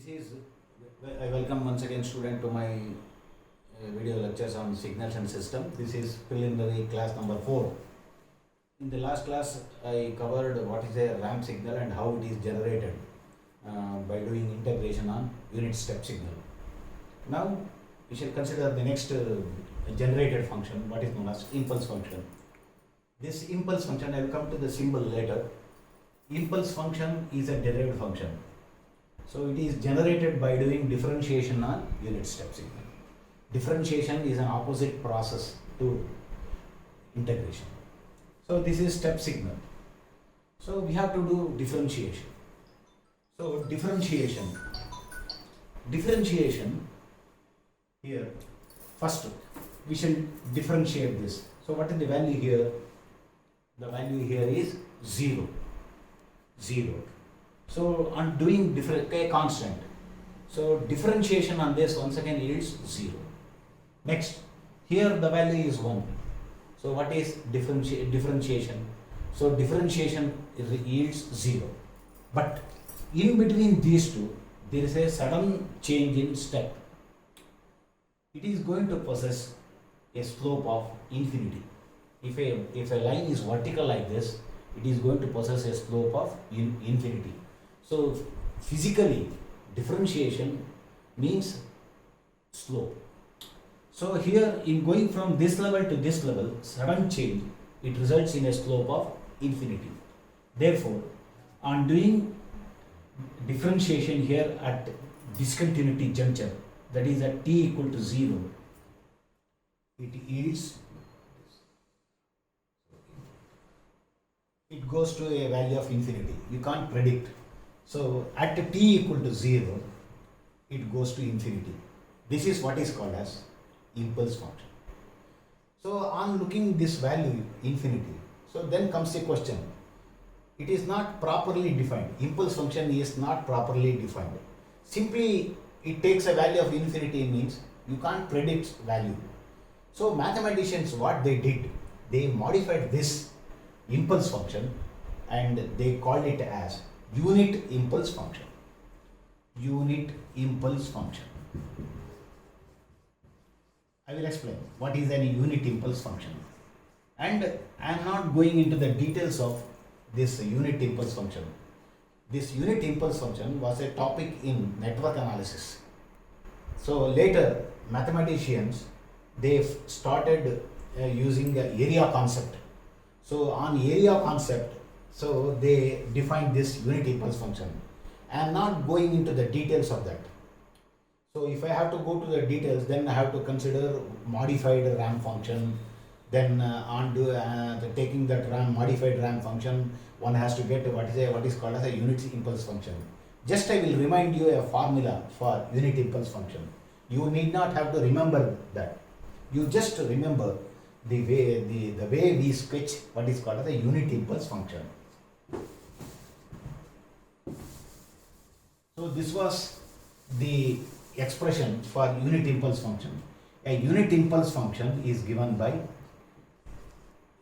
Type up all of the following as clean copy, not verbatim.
is I welcome once again student to my video lectures on signals and system. This is preliminary class number 4. In the last class I covered what is a ramp signal and how it is generated by doing integration on unit step signal. Now we shall consider the next generated function, what is known as impulse function. This impulse function, I will come to the symbol later. Impulse function is a derived function. So it is generated by doing differentiation on unit step signal. Differentiation is an opposite process to integration. So this is step signal. So we have to do differentiation. So differentiation here, first we shall differentiate this. So what is the value here? The value here is 0. So on doing a constant. So differentiation on this once again yields 0. Next, here the value is 1. So what is differentiation? So differentiation yields 0. But in between these two, there is a sudden change in step. It is going to possess a slope of infinity. If a line is vertical like this, it is going to possess a slope of infinity. So physically, differentiation means slope. So here, in going from this level to this level, sudden change, it results in a slope of infinity. Therefore, on doing differentiation here at discontinuity juncture, that is at t equal to 0, it yields, it goes to a value of infinity. You can't predict. So at t equal to 0, it goes to infinity. This is what is called as impulse function. So on looking this value infinity, so then comes a question. It is not properly defined. Impulse function is not properly defined. Simply it takes a value of infinity means you can't predict value. So mathematicians, what they did, they modified this impulse function and they called it as unit impulse function. Unit impulse function. I will explain what is a unit impulse function. And I am not going into the details of this unit impulse function. This unit impulse function was a topic in network analysis. So later, mathematicians, they started using the area concept. So on area concept, so they defined this unit impulse function. I am not going into the details of that. So if I have to go to the details, then I have to consider modified ramp function. Then taking that modified ramp function, one has to get what is called as a unit impulse function. Just I will remind you a formula for unit impulse function. You need not have to remember that. You just remember the way we sketch what is called as a unit impulse function. So this was the expression for unit impulse function. A unit impulse function is given by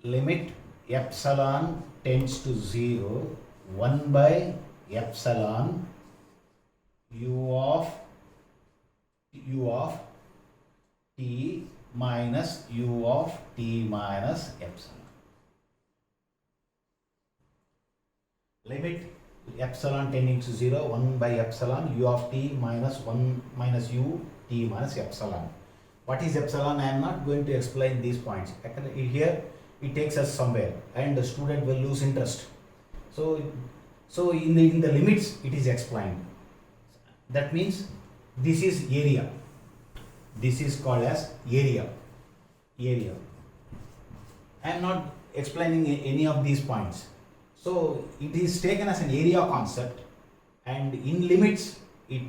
limit epsilon tends to 0, 1 by epsilon u of t minus u of t minus epsilon. Limit epsilon tending to 0, 1 by epsilon u of t minus 1 minus u t minus epsilon. What is epsilon? I am not going to explain these points. Here it takes us somewhere and the student will lose interest. So in the limits it is explained. That means this is area. This is called as area. I am not explaining any of these points. So it is taken as an area concept and in limits it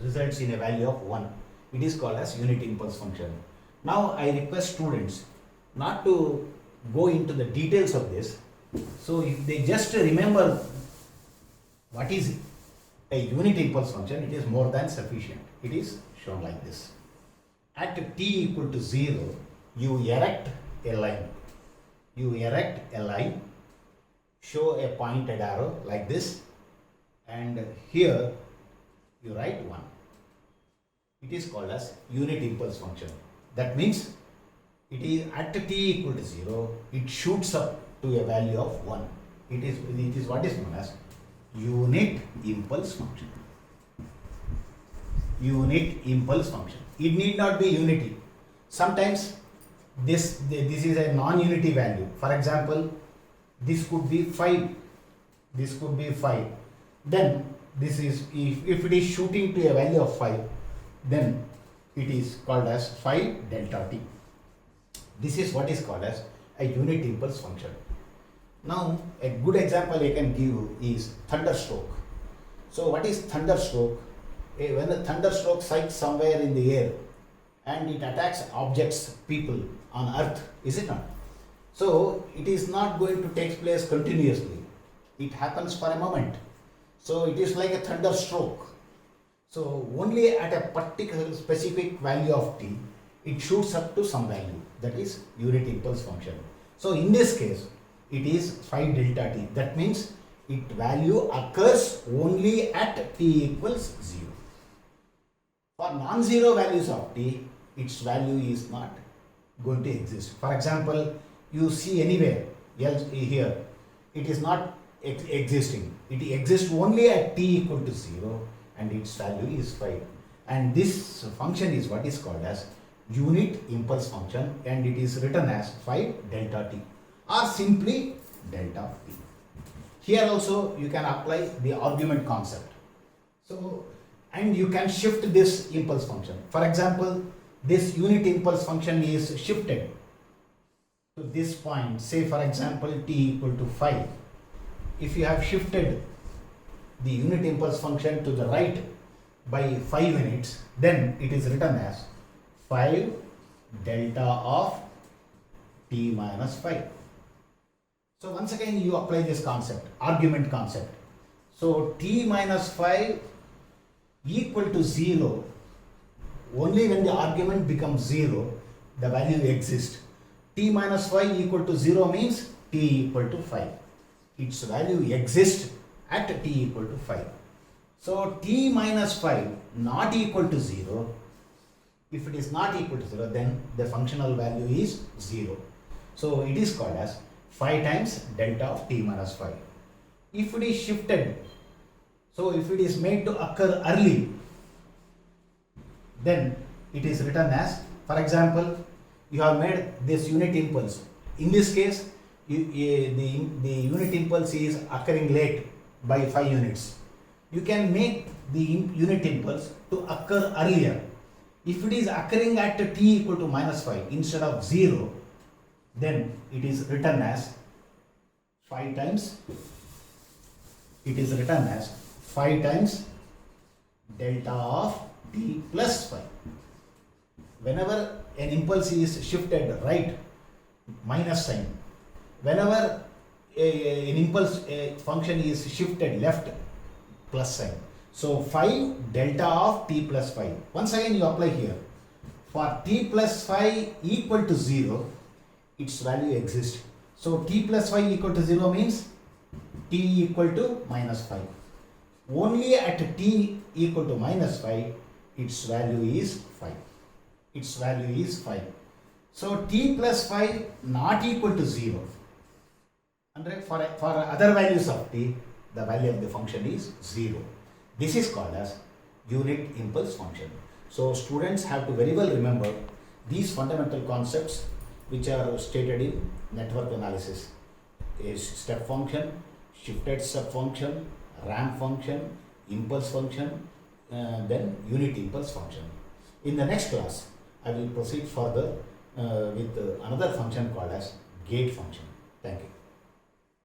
results in a value of 1. It is called as unit impulse function. Now I request students not to go into the details of this. So if they just remember what is a unit impulse function, it is more than sufficient. It is shown like this. At t equal to 0, you erect a line. Show a pointed arrow like this, and here you write 1. It is called as unit impulse function. That means it is at t equal to 0, it shoots up to a value of 1. It is what is known as unit impulse function. Unit impulse function. It need not be unity. Sometimes this is a non-unity value. For example, this could be 5. This could be 5. Then this is, if it is shooting to a value of 5, then it is called as 5 delta t. This is what is called as a unit impulse function. Now, a good example I can give is thunderstroke. So, what is thunderstroke? When a thunderstroke strikes somewhere in the air and it attacks objects, people on earth, is it not? So, it is not going to take place continuously. It happens for a moment. So, it is like a thunderstroke. So, only at a particular specific value of t, it shoots up to some value, that is unit impulse function. So, in this case, it is 5 delta t. That means its value occurs only at t equals 0. For non-zero values of t, its value is not going to exist. For example, you see anywhere else here, it is not existing. It exists only at t equal to 0 and its value is 5. And this function is what is called as unit impulse function, and it is written as 5 delta t or simply delta t. Here also you can apply the argument concept. So, and you can shift this impulse function. For example, this unit impulse function is shifted to this point, say for example t equal to 5. If you have shifted the unit impulse function to the right by 5 units, then it is written as 5 delta of t minus 5. So once again you apply this concept, argument concept. So t minus 5 equal to 0, only when the argument becomes 0, the value exists. T minus 5 equal to 0 means t equal to 5. Its value exists at t equal to 5. So t minus 5 not equal to 0. If it is not equal to 0, then the functional value is 0. So it is called as 5 times delta of t minus 5. If it is shifted, so if it is made to occur early, then it is written as, for example, you have made this unit impulse. In this case, the unit impulse is occurring late by 5 units. You can make the unit impulse to occur earlier. If it is occurring at t equal to minus 5 instead of 0, then it is written as 5 times, it is written as 5 times delta of t plus 5. Whenever an impulse is shifted right, minus sign. Whenever an impulse function is shifted left, plus sign. So 5 delta of t plus 5. Once again you apply here. For t plus 5 equal to 0, its value exists. So t plus 5 equal to 0 means t equal to minus 5. Only at t equal to minus 5, its value is 5. Its value is 5. So t plus 5 not equal to 0. And for other values of t, the value of the function is 0. This is called as unit impulse function. So students have to very well remember these fundamental concepts which are stated in network analysis. Is step function, shifted step function, ramp function, impulse function, then unit impulse function. In the next class, I will proceed further with another function called as gate function. Thank you.